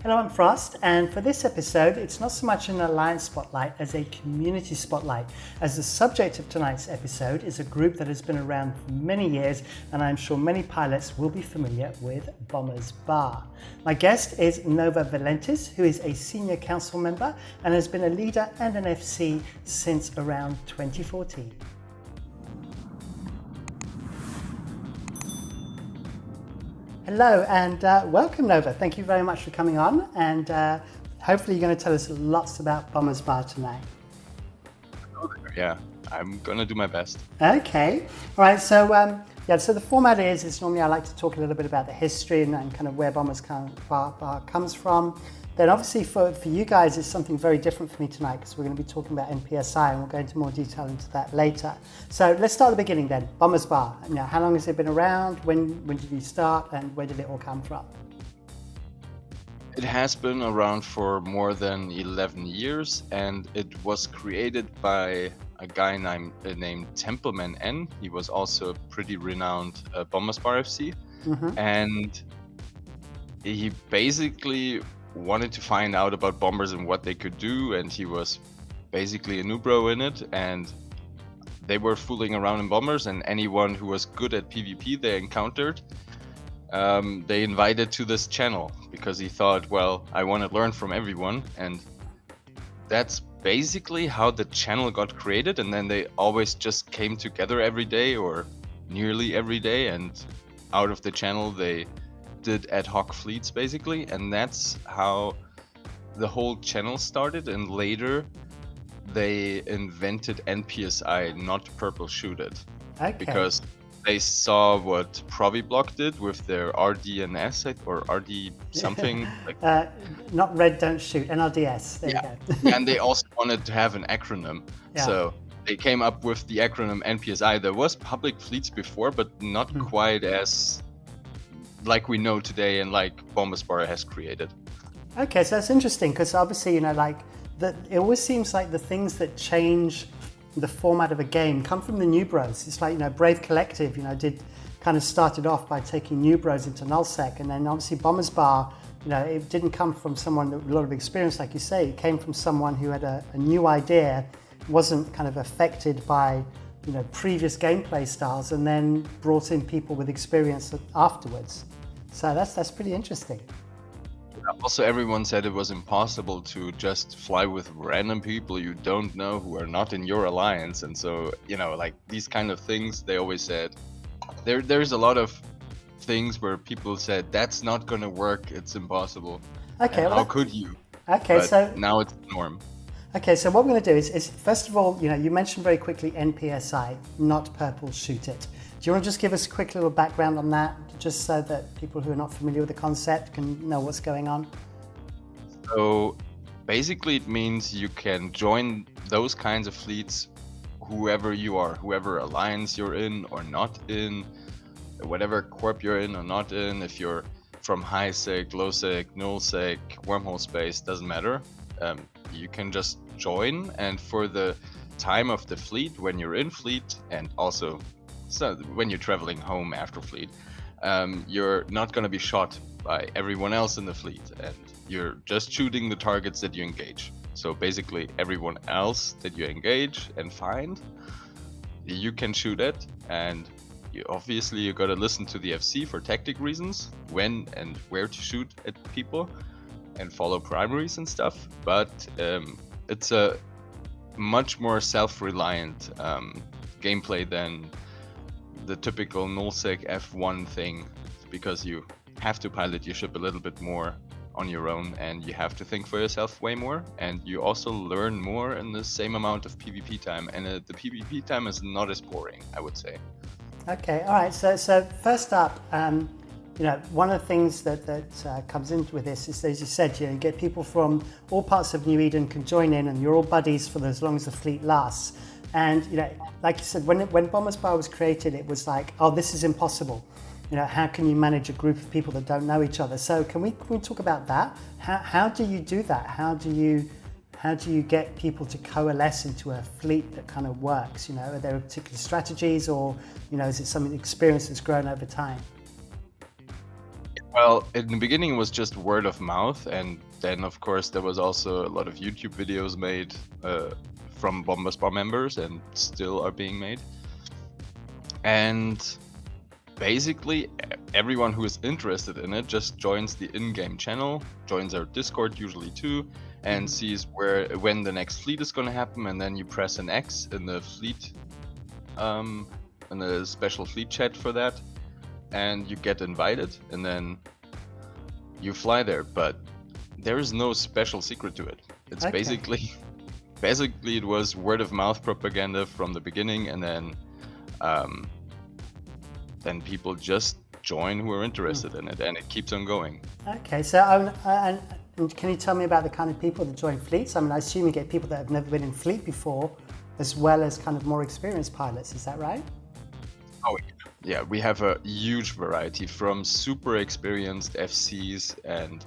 Hello, I'm Frost, and for this episode, it's not so much an alliance spotlight as a community spotlight, as the subject of tonight's episode is a group that has been around for many years, and I'm sure many pilots will be familiar with Bombers Bar. My guest is Nova Valentis, who is a senior council member and has been a leader and an FC since around 2014. Hello and welcome, Nova. Thank you very much for coming on, and hopefully you're going to tell us lots about Bombers Bar tonight. Yeah, I'm going to do my best. Okay. All right. So so the format is normally I like to talk a little bit about the history and kind of where Bombers Bar comes from. Then obviously for you guys, it's something very different for me tonight because we're going to be talking about Npsi, and we'll go into more detail into that later. So let's start at the beginning then. Bombers Bar. Now, how long has it been around? When did you start, and where did it all come from? It has been around for more than 11 years, and it was created by a guy named Templeman N. He was also a pretty renowned Bombers Bar FC, and he basically wanted to find out about bombers and what they could do, and he was basically a new bro in it, and they were fooling around in bombers, and anyone who was good at PvP they encountered, they invited to this channel because he thought, well, I want to learn from everyone, and that's basically how the channel got created. And then they always just came together every day or nearly every day, and out of the channel they did ad hoc fleets basically, and that's how the whole channel started. And later they invented Npsi, not Purple Shoot It, because they saw what Proviblock did with their RDNS or RD something. Not Red Don't Shoot, NRDS. There you go. And they also wanted to have an acronym, so they came up with the acronym Npsi. There was public fleets before, but not quite as like we know today and like Bombers Bar has created. Okay, so that's interesting because obviously, it always seems like the things that change the format of a game come from the new bros. It's like, Brave Collective, did kind of started off by taking new bros into nullsec, and then obviously Bombers Bar, it didn't come from someone with a lot of experience, like you say. It came from someone who had a new idea, wasn't kind of affected by previous gameplay styles, and then brought in people with experience afterwards. So that's pretty interesting. Also, everyone said it was impossible to just fly with random people you don't know who are not in your alliance, and so like these kind of things they always said. There's a lot of things where people said that's not gonna work, it's impossible. Okay, how could you? Okay, but so now it's the norm. Okay, so what we're going to do is first of all, you mentioned very quickly Npsi, not Purple Shoot It. Do you want to just give us a quick little background on that, just so that people who are not familiar with the concept can know what's going on? So basically it means you can join those kinds of fleets whoever you are, whoever alliance you're in or not in, whatever corp you're in or not in. If you're from high sec, low sec, null sec, wormhole space, doesn't matter. You can just join, and for the time of the fleet, when you're in fleet, and also when you're traveling home after fleet, you're not going to be shot by everyone else in the fleet, and you're just shooting the targets that you engage. So basically everyone else that you engage and find, you can shoot at, and you got to listen to the FC for tactic reasons, when and where to shoot at people, and follow primaries and stuff. But it's a much more self-reliant gameplay than the typical nullsec F1 thing, because you have to pilot your ship a little bit more on your own, and you have to think for yourself way more, and you also learn more in the same amount of PvP time, and the PvP time is not as boring, I would say. Okay, all right. So first up, one of the things that comes into with this is, as you said, you get people from all parts of New Eden can join in, and you're all buddies for as long as the fleet lasts. And like you said, when Bombers Bar was created, it was like, oh, this is impossible. How can you manage a group of people that don't know each other? So can we talk about that? How do you do that? How do you get people to coalesce into a fleet that kind of works? Are there particular strategies, or is it some experience that's grown over time? Well, in the beginning it was just word of mouth, and then of course there was also a lot of YouTube videos made from Bomberspar members, and still are being made. And basically everyone who is interested in it just joins the in-game channel, joins our Discord usually too, and sees when the next fleet is going to happen, and then you press an X in the fleet, in the special fleet chat for that, and you get invited, and then you fly there. But there is no special secret to it. It's Okay. basically it was word of mouth propaganda from the beginning, and then people just join who are interested in it, and it keeps on going. Okay, so and can you tell me about the kind of people that join fleets? I mean, I assume you get people that have never been in fleet before, as well as kind of more experienced pilots. Is that right? Oh yeah, we have a huge variety from super experienced FCs and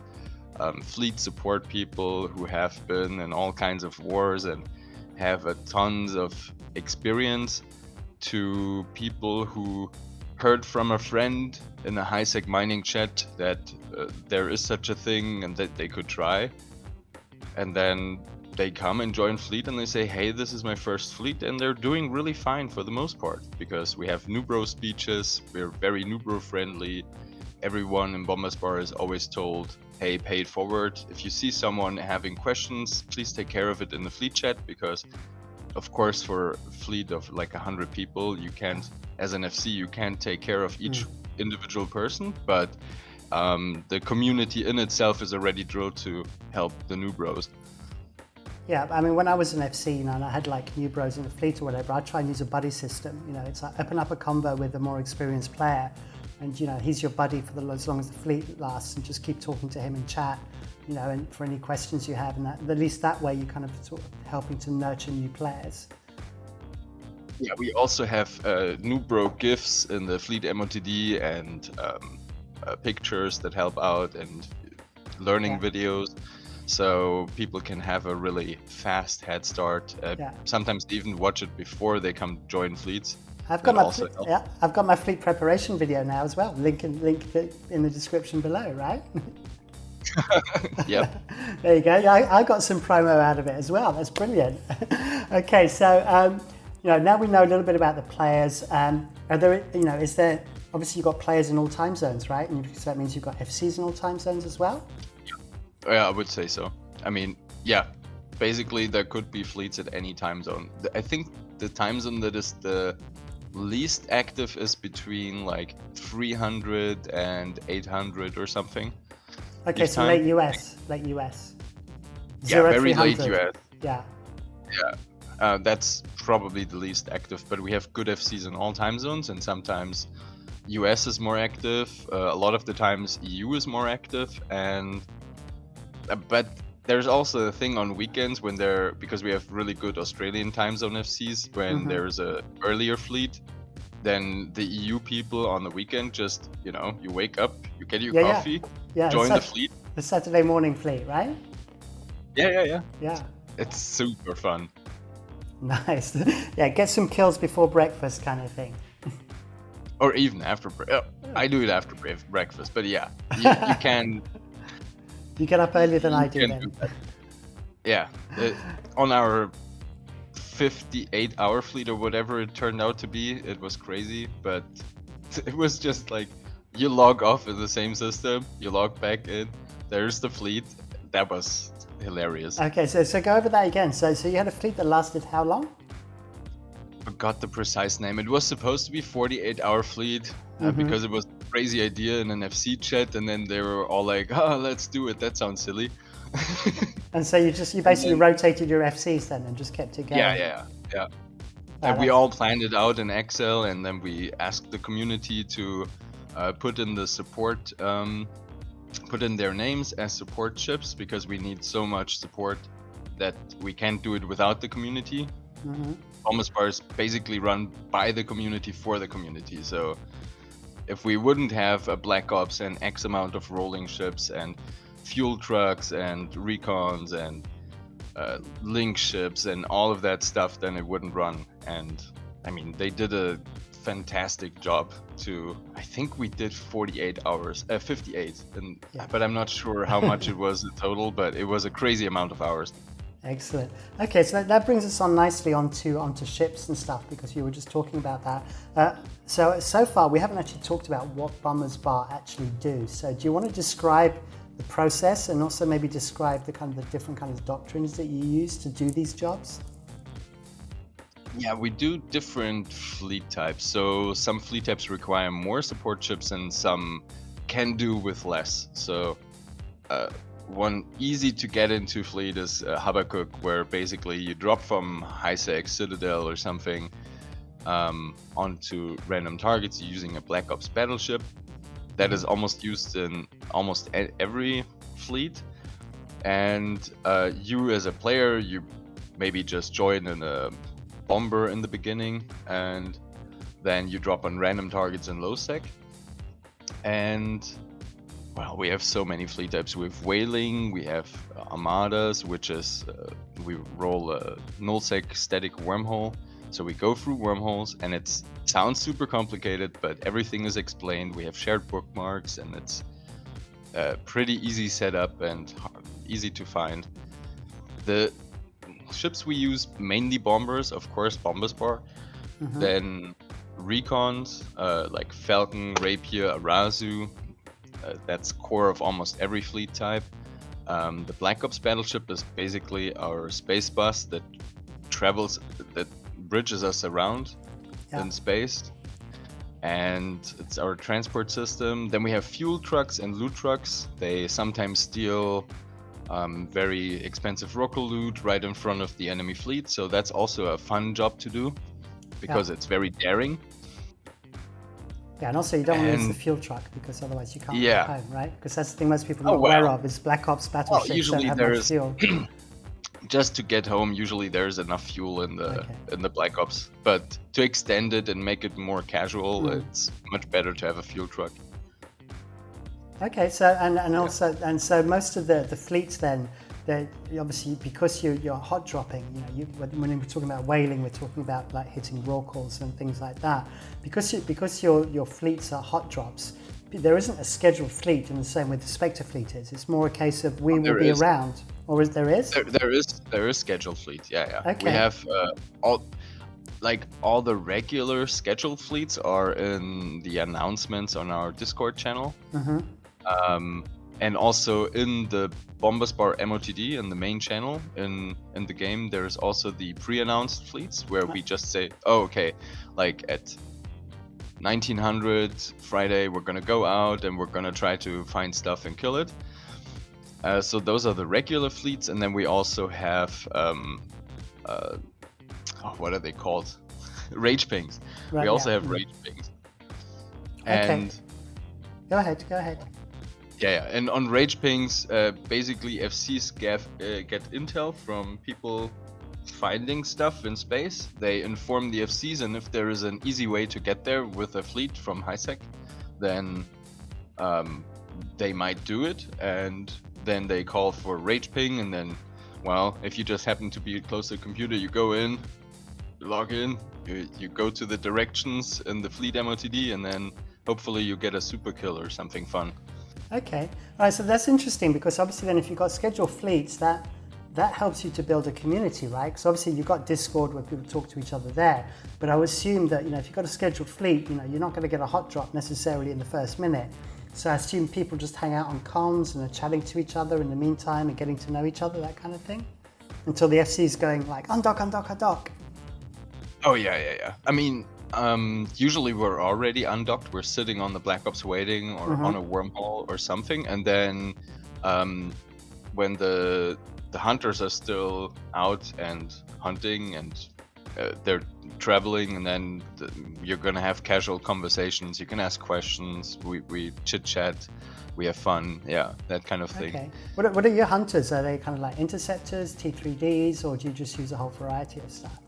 fleet support people who have been in all kinds of wars and have a tons of experience, to people who heard from a friend in a high-sec mining chat that there is such a thing and that they could try, and then they come and join fleet and they say, hey, this is my first fleet, and they're doing really fine for the most part, because we have Nubro speeches, we're very Nubro friendly. Everyone in Bomberspar is always told, hey, pay it forward. If you see someone having questions, please take care of it in the fleet chat, because of course for a fleet of like 100 people, you can't, as an FC, you can't take care of each individual person, but the community in itself is already drilled to help the new bros. Yeah, I mean, when I was an FC, you know, and I had like new bros in the fleet or whatever, I'd try and use a buddy system. You know, it's like open up a convo with a more experienced player, and you know, he's your buddy for as long as the fleet lasts, and just keep talking to him in chat, you know, and for any questions you have, and that, at least that way you kind of sort of helping to nurture new players. Yeah, we also have new bro gifts in the fleet MOTD, and pictures that help out, and learning videos, so people can have a really fast head start. Sometimes they even watch it before they come join fleets. I've got my fleet preparation video now as well. Link in the description below, right? Yep. There you go. I got some promo out of it as well. That's brilliant. Okay, so you know, now we know a little bit about the players. Are there, you know, is there, obviously you've got players in all time zones, right? And so that means you've got FCs in all time zones as well? Yeah, I would say so. I mean, yeah, basically there could be fleets at any time zone. I think the time zone that is the least active is between like 300 and 800 or something. Okay, so late US. Yeah, very late US. Yeah. Yeah, that's probably the least active, but we have good FCs in all time zones, and sometimes US is more active. A lot of the times EU is more active, and but there's also a thing on weekends when because we have really good Australian time zone FCs, when there's a earlier fleet, then the EU people on the weekend just, you know, you wake up, you get your coffee, join the fleet. The Saturday morning fleet, right? Yeah. Yeah. It's super fun. Nice. Yeah, get some kills before breakfast kind of thing. Or even after I do it after breakfast, but yeah, you can. You get up earlier than I do then. Yeah, on our 58-hour fleet or whatever it turned out to be, it was crazy, but it was just like, you log off in the same system, you log back in, there's the fleet. That was hilarious. Okay, so go over that again. So you had a fleet that lasted how long? Forgot the precise name. It was supposed to be 48-hour fleet, because it was a crazy idea in an FC chat, and then they were all like, oh, let's do it, that sounds silly. And so you basically rotated your FCs then and just kept it going. Yeah. And we all planned it out in Excel, and then we asked the community to put in the support, put in their names as support chips, because we need so much support that we can't do it without the community. Bomberspar is basically run by the community for the community, so if we wouldn't have a Black Ops and X amount of rolling ships and fuel trucks and recons and link ships and all of that stuff, then it wouldn't run. And I mean, they did a fantastic job to, I think we did 48 hours, 58, and Yeah. but I'm not sure how much it was in total, but it was a crazy amount of hours. Excellent. Okay, so that brings us on nicely onto ships and stuff, because you were just talking about that. So far we haven't actually talked about what Bombers Bar actually do. So do you want to describe the process and also maybe describe the different kinds of doctrines that you use to do these jobs? Yeah, we do different fleet types. So some fleet types require more support ships and some can do with less. So one easy to get into fleet is Habakkuk, where basically you drop from high-sec Citadel or something onto random targets using a Black Ops battleship. That is almost used in almost every fleet. And you as a player, you maybe just join in a bomber in the beginning, and then you drop on random targets in low sec. And well, we have so many fleet types. We have whaling, we have armadas, which is we roll a nullsec static wormhole. So we go through wormholes, and it sounds super complicated, but everything is explained. We have shared bookmarks, and it's pretty easy setup and easy to find. The ships we use, mainly bombers, of course, Bombers Bar. Then recons, like Falcon, Rapier, Arazu. That's core of almost every fleet type. The Black Ops battleship is basically our space bus that bridges us around in space. And it's our transport system. Then we have fuel trucks and loot trucks. They sometimes steal very expensive rocket loot right in front of the enemy fleet. So that's also a fun job to do because it's very daring. Yeah, and also you don't want to use the fuel truck because otherwise you can't get home, right? Because that's the thing most people are not aware of is Black Ops battleships don't have much fuel. Just to get home, usually there's enough fuel in the Black Ops. But to extend it and make it more casual, it's much better to have a fuel truck. Okay, so and so most of the fleets then, obviously because you're hot dropping, when we're talking about whaling, we're talking about like hitting rorquals and things like that. Because your fleets are hot drops, there isn't a scheduled fleet in the same way the Spectre fleet is. It's more a case of we will be around, or there is? There is scheduled fleet. Yeah. Okay. We have all the regular scheduled fleets are in the announcements on our Discord channel. And also in the Bombers Bar MOTD in the main channel in the game, there's also the pre-announced fleets where we just say, oh, okay, like at 1900 Friday, we're gonna go out and we're gonna try to find stuff and kill it. So those are the regular fleets, and then we also have what are they called? Rage pings. Right, we also have rage pings. Okay. And Go ahead. yeah, and on rage pings, basically FCs get intel from people finding stuff in space. They inform the FCs, and if there is an easy way to get there with a fleet from HiSec, then they might do it, and then they call for rage ping, and then, well, if you just happen to be close to the computer, you go in, log in, you go to the directions in the fleet MOTD, and then hopefully you get a super kill or something fun. Okay, all right, so that's interesting because obviously then if you've got scheduled fleets, that helps you to build a community, right? Because obviously you've got Discord where people talk to each other there, but I would assume that, if you've got a scheduled fleet, you're not going to get a hot drop necessarily in the first minute. So I assume people just hang out on comms and are chatting to each other in the meantime and getting to know each other, that kind of thing, until the FC is going like, undock. Oh, yeah. I mean, usually we're already undocked. We're sitting on the Black Ops waiting or on a wormhole or something. And then when the hunters are still out and hunting and they're traveling, and then you're going to have casual conversations. You can ask questions. We chit-chat. We have fun. Yeah, that kind of thing. Okay. What are your hunters? Are they kind of like interceptors, T3Ds, or do you just use a whole variety of stuff?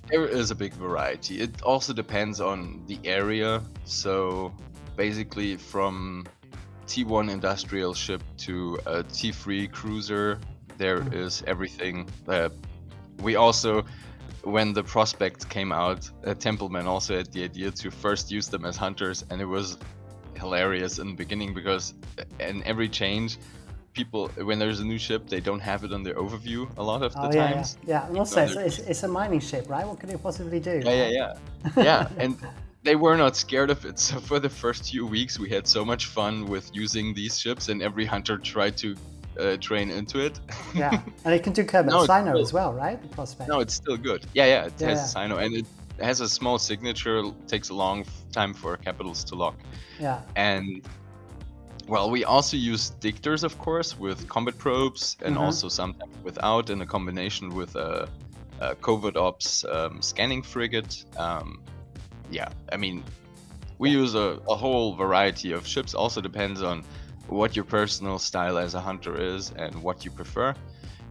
There is a big variety. It also depends on the area. So basically from T1 industrial ship to a T3 cruiser, there is everything. We also when the prospects came out, Templeman also had the idea to first use them as hunters, and it was hilarious in the beginning because in every change, people, when there's a new ship, they don't have it on their overview a lot of the Oh, yeah, times. yeah. And Even also, on their- it's a mining ship, right? What could it possibly do? yeah, right? yeah, yeah, yeah, and they were not scared of it. So for the first few weeks, we had so much fun with using these ships, and every hunter tried to train into it. Yeah, and it can do Kermit No, it's Sino still- as well, right? The prospect. No, it's still good. Yeah, it Yeah, has yeah. a Sino, and it has a small signature. Takes a long time for capitals to lock. Yeah, And well, we also use dictors, of course, with combat probes, and also sometimes without, in a combination with a covert ops scanning frigate. Yeah, I mean, we use a whole variety of ships. Also depends on what your personal style as a hunter is and what you prefer.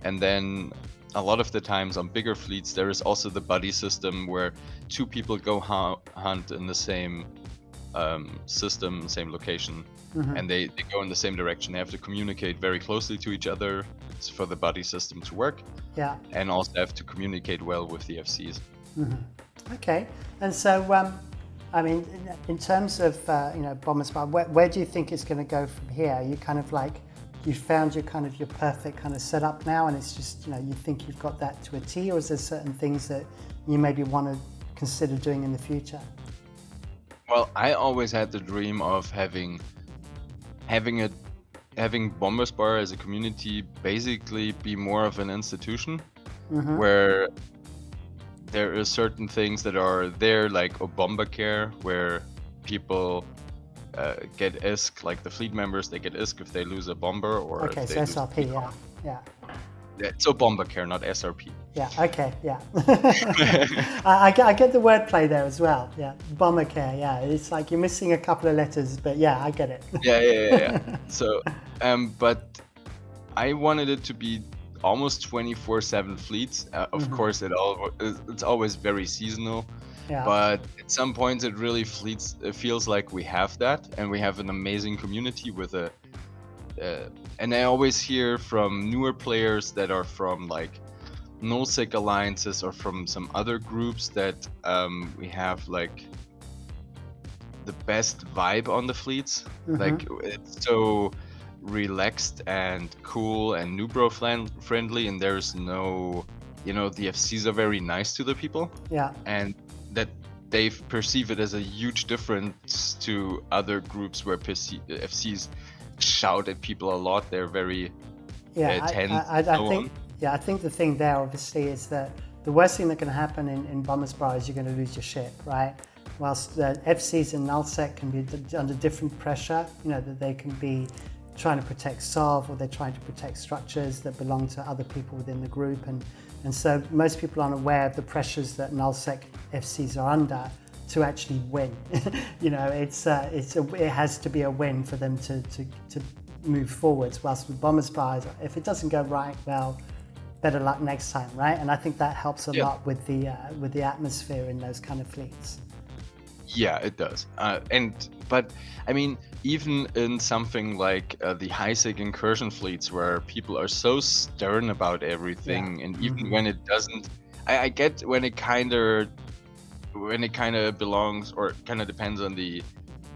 And then a lot of the times on bigger fleets, there is also the buddy system where two people go hunt in the same system, same location, and they go in the same direction. They have to communicate very closely to each other for the buddy system to work, yeah. and also have to communicate well with the FCs. Okay, and so I mean, in terms of Bomber Spy, where do you think it's going to go from here? You kind of like, you found your perfect kind of setup now, and it's just you think you've got that to a T, or is there certain things that you maybe want to consider doing in the future? Well, I always had the dream of having Bomber Spy as a community basically be more of an institution, where there are certain things that are there, like a bomber care, where people get ISK, like the fleet members, they get ISK if they lose a bomber or Okay, if so they lose SRP, yeah. So bomber care, not SRP. Yeah, okay, yeah. I get the wordplay there as well. Yeah, bomber care. Yeah, it's like you're missing a couple of letters, but yeah, I get it. Yeah. So, but I wanted it to be almost 24/7 fleets. Of course, it's always very seasonal. Yeah. But at some points, it really feels like we have that, and we have an amazing community with a. And I always hear from newer players that are from like nullsec alliances or from some other groups that we have like the best vibe on the fleets. Like it's so relaxed and cool and Nubro friendly, and there's no, the FCs are very nice to the people. Yeah. And that they perceive it as a huge difference to other groups where FCs shout at people a lot. They're very tense. I think the thing there obviously is that the worst thing that can happen in Bomber Spy is you're going to lose your ship, right? Whilst the FCs and nullsec can be under different pressure, that they can be trying to protect SOV, or they're trying to protect structures that belong to other people within the group, and so most people aren't aware of the pressures that nullsec FCs are under to actually win. It has to be a win for them to move forwards. Whilst with Bomber Spies, if it doesn't go right, well, better luck next time, right? And I think that helps a lot with the atmosphere in those kind of fleets. Yeah, it does. But I mean, even in something like the high-sec incursion fleets, where people are so stern about everything, and even when it doesn't, I get when it kind of belongs, or kind of depends on the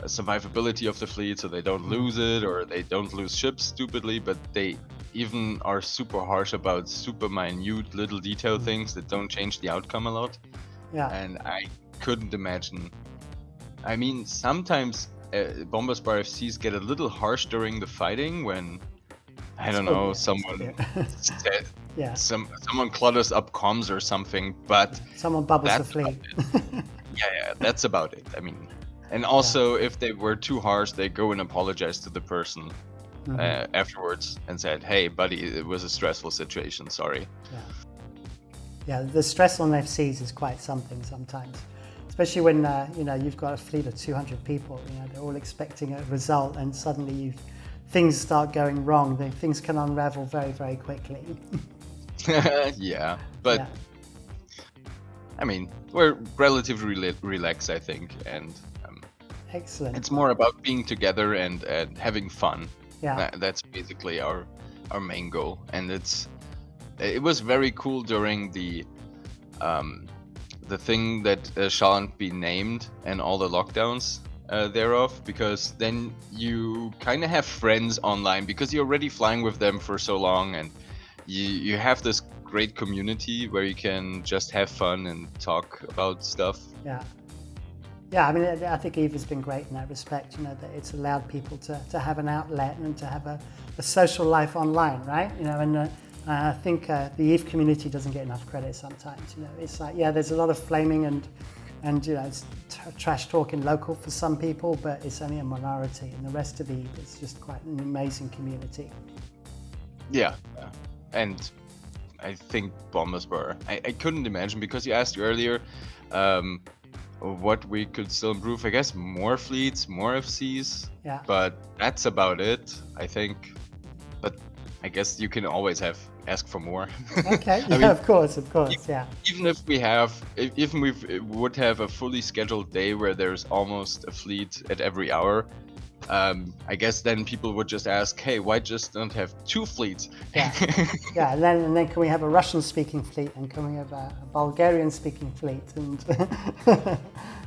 survivability of the fleet, so they don't lose it, or they don't lose ships stupidly, but they even are super harsh about super minute little detail things that don't change the outcome a lot. Yeah. And I couldn't imagine. I mean, sometimes Bomber Spy FCs get a little harsh during the fighting when, I don't know, someone said, someone clutters up comms or something, but someone bubbles the fleet. Yeah, that's about it. I mean, and also if they were too harsh, they go and apologize to the person afterwards and said, "Hey, buddy, it was a stressful situation. Sorry." Yeah, the stress on FCs is quite something sometimes. Especially when you've got a fleet of 200 people, they're all expecting a result, and suddenly things start going wrong. Things can unravel very, very quickly. Yeah, but I mean, we're relatively relaxed, I think, and excellent. It's more about being together and having fun. Yeah, that's basically our main goal, and it was very cool during the the thing that shan't be named and all the lockdowns thereof, because then you kind of have friends online because you're already flying with them for so long, and you have this great community where you can just have fun and talk about stuff. Yeah. Yeah, I mean, I think Eve has been great in that respect, you know, that it's allowed people to have an outlet and to have a social life online, right? You know, and I think the Eve community doesn't get enough credit sometimes, you know. It's like, yeah, there's a lot of flaming and you know, it's trash talking local for some people, but it's only a minority, and the rest of Eve is just quite an amazing community. Yeah, and I think Bombers were, I couldn't imagine, because you asked earlier, what we could still improve. I guess more fleets, more FCs, Yeah. but that's about it, I think. But I guess you can always ask for more. Okay, I yeah, mean, of course, yeah. even if we would have a fully scheduled day where there's almost a fleet at every hour, I guess then people would just ask, hey, why just don't have 2 fleets? Yeah, yeah, and then can we have a Russian-speaking fleet, and can we have a Bulgarian-speaking fleet, and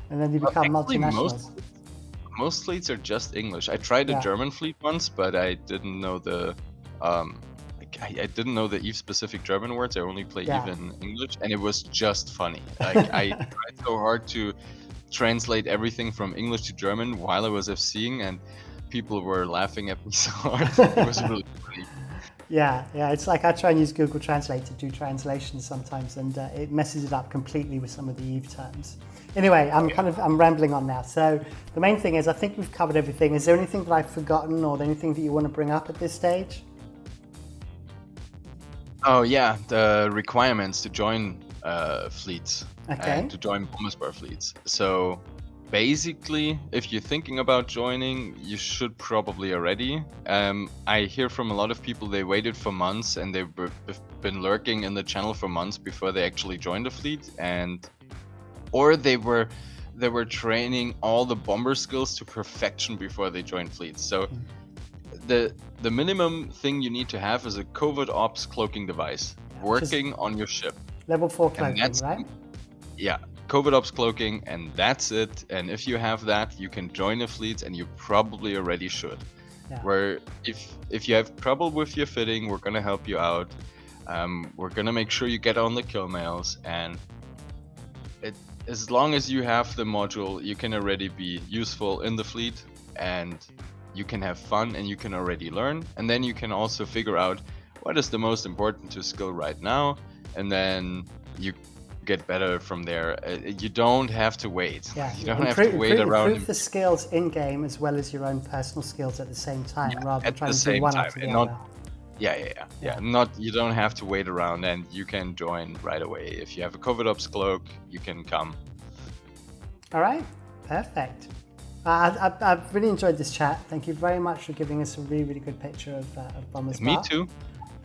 and then you become Actually, multinationals. most fleets are just English. I tried a Yeah. German fleet once, but I didn't know the I didn't know the Eve specific German words. I only play Yeah. Eve in English, and it was just funny. Like I tried so hard to translate everything from English to German while I was FCing, and people were laughing at me so hard. It was really funny. Yeah, it's like I try and use Google Translate to do translations sometimes, and it messes it up completely with some of the Eve terms. Anyway, I'm rambling on now. So the main thing is, I think we've covered everything. Is there anything that I've forgotten, or anything that you want to bring up at this stage? Oh yeah, the requirements to join fleets Okay. and to join Bombers fleets. So basically, if you're thinking about joining, you should probably already. I hear from a lot of people they waited for months, and they've been lurking in the channel for months before they actually joined the fleet, or they were training all the bomber skills to perfection before they joined fleets. So the minimum thing you need to have is a covert ops cloaking device working on your ship. Level 4 And cloaking, that's, right? yeah, covert ops cloaking, and that's it. And if you have that, you can join the fleets, and you probably already should. Yeah. Where if you have trouble with your fitting, we're gonna help you out. We're gonna make sure you get on the kill mails, and as long as you have the module, you can already be useful in the fleet, and you can have fun, and you can already learn, and then you can also figure out what is the most important to skill right now, and then you get better from there. You don't have to wait. Yeah, You don't have to wait around. Improve the skills in game as well as your own personal skills at the same time, rather than at trying the to do same one time, after the and other. Yeah. Not, you don't have to wait around, and you can join right away. If you have a covert ops cloak, you can come. All right, perfect. I've really enjoyed this chat. Thank you very much for giving us a really, really good picture of Bombers Me Bar. too.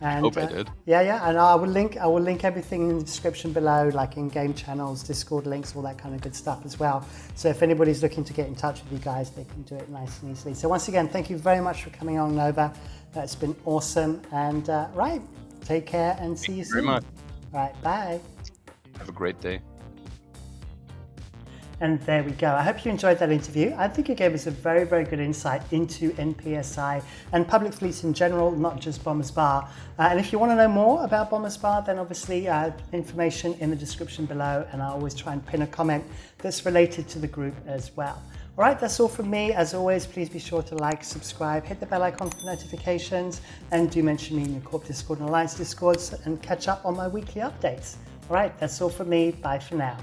And, Hope I did. Yeah, and I will link everything in the description below, like in-game channels, Discord links, all that kind of good stuff as well. So if anybody's looking to get in touch with you guys, they can do it nice and easily. So once again, thank you very much for coming on, Nova. That's been awesome. And right, take care and see you soon. Very much. All right, bye. Have a great day. And there we go. I hope you enjoyed that interview. I think it gave us a very, very good insight into Npsi and public fleets in general, not just Bombers Bar. And if you want to know more about Bombers Bar, then obviously information in the description below, and I always try and pin a comment that's related to the group as well. All right, that's all from me. As always, please be sure to like, subscribe, hit the bell icon for notifications, and do mention me in your Corp Discord and Alliance Discords, and catch up on my weekly updates. All right, that's all from me. Bye for now.